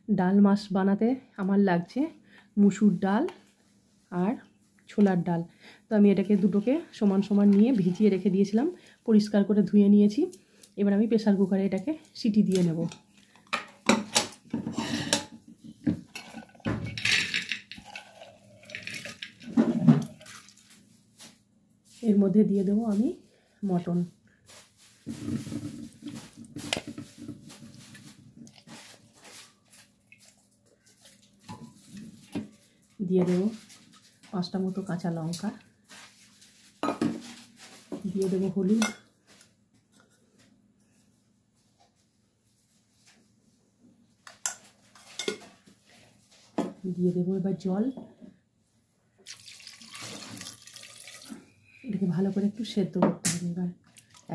ডাল মাছ বানাতে আমার লাগছে মুসুর ডাল আর ছোলার ডাল। তো আমি এটাকে দুটোকে সমান সমান নিয়ে ভিজিয়ে রেখে দিয়েছিলাম, পরিষ্কার করে ধুয়ে নিয়েছি। এবার আমি প্রেসার কুকারে এটাকে সিটি দিয়ে নেব। এর মধ্যে দিয়ে দেবো আমি মটন। দিয়ে দেবো 5টা মতো কাঁচা লঙ্কা, দিয়ে দেবো হলুদ, দিয়ে দেবো এবার জল। এটাকে ভালো করে একটু সেদ্ধ করতে হবে এবার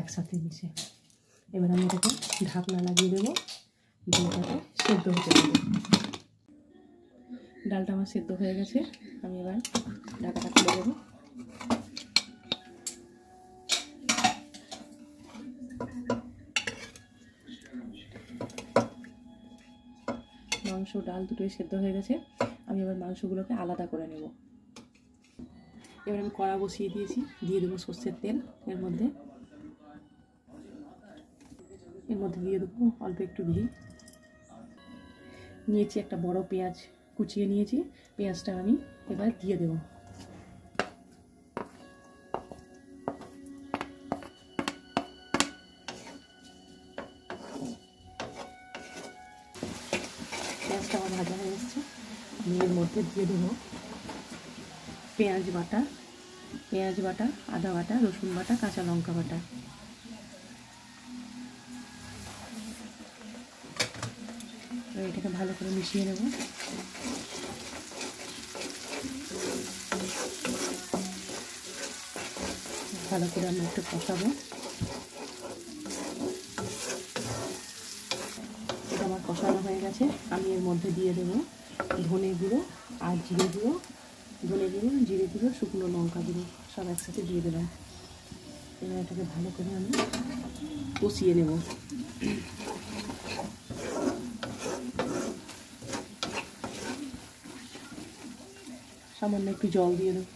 একসাথে মিশে। এবার আমি এটাকে ঢাকনা লাগিয়ে দেবো, দিয়ে এটাকে সেদ্ধ হতে দেবো। ডালটা আমার সেদ্ধ হয়ে গেছে, আমি এবার ঢাকাটা খুলে দেবো। মাংস ডাল দুটোই সেদ্ধ হয়ে গেছে, আমি এবার মাংসগুলোকে আলাদা করে নেব। এবার আমি কড়া বসিয়ে দিয়েছি, দিয়ে দেবো সর্ষের তেল। এর মধ্যে দিয়ে দেবো অল্প একটু ঘি। নিয়েছি একটা বড় পেঁয়াজ, কুচিয়ে নিয়েছি। পেঁয়াজটা আমি এবার দিয়ে দেবো। পেঁয়াজটা আমার ভাজা হয়ে এসছে, আমি এর মধ্যে দিয়ে দেবো পেঁয়াজ বাটা, আদা বাটা, রসুন বাটা, কাঁচা লঙ্কা বাটা। এটাকে ভালো করে মিশিয়ে নেব। ভালো করে আমি একটু কষাবো। এটা আমার কষানো হয়ে গেছে, আমি এর মধ্যে দিয়ে দেবো ধনে গুঁড়ো আর জিরে গুঁড়ো। ধনে গুঁড়ো, জিরে গুঁড়ো, শুকনো লঙ্কা গুঁড়ো সব একসাথে দিয়ে দিলাম। এবার এটাকে ভালো করে আমি কষিয়ে নেব। সামান্য একটু জল দিয়ে দেবো।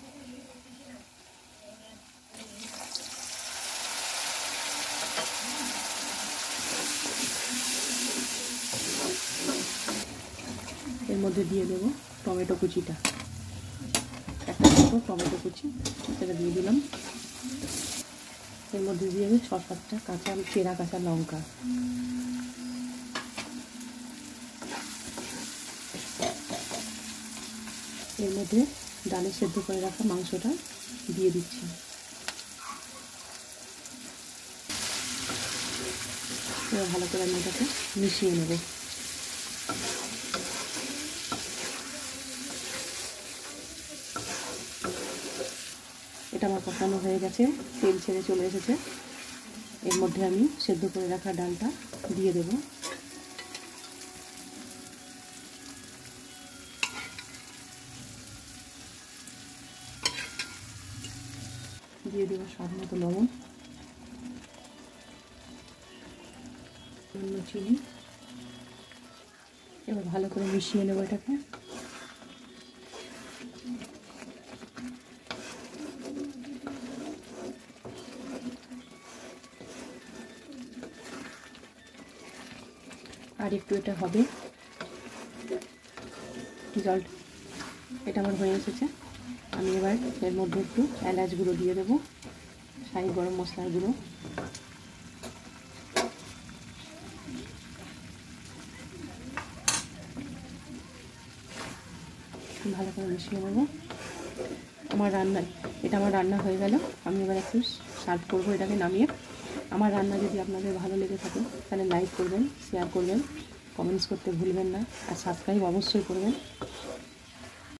এর মধ্যে দিয়ে দেবো টমেটো কুচিটা, একটা ছোটো টমেটো কুচি, সেটা দিয়ে দিলাম। এর মধ্যে দিয়ে দেবো 6-7টা চেরা কাঁচা লঙ্কা। এর মধ্যে ডালে সেদ্ধ করে রাখা মাংসটা দিয়ে দিচ্ছি। এবার ভালো করে আমি এটাকে মিশিয়ে নেব। এটা আমার কষানো হয়ে গেছে, তেল ছেড়ে চলে এসেছে। এর মধ্যে আমি সেদ্ধ করে রাখা ডালটা দিয়ে দেব। দিয়ে দেবো স্বাদ মতো লবণ, চিনি। এবার ভালো করে মিশিয়ে নেব এটাকে। আর একটু এটা হবে জল। এটা আমার হয়ে এসেছে, আমি এবার এর মধ্যে একটু এলাচ গুঁড়ো দিয়ে দেবো, শাহি গরম মশলার গুঁড়ো। ভালো করে মিশিয়ে নেব। এটা আমার রান্না হয়ে গেল। আমি এবার একটু সার্ভ করবো এটাকে নামিয়ে। আমার রান্না যদি আপনাদের ভালো লেগে থাকে তাহলে লাইক করবেন, শেয়ার করবেন, কমেন্টস করতে ভুলবেন না, আর সাবস্ক্রাইব অবশ্যই করবেন।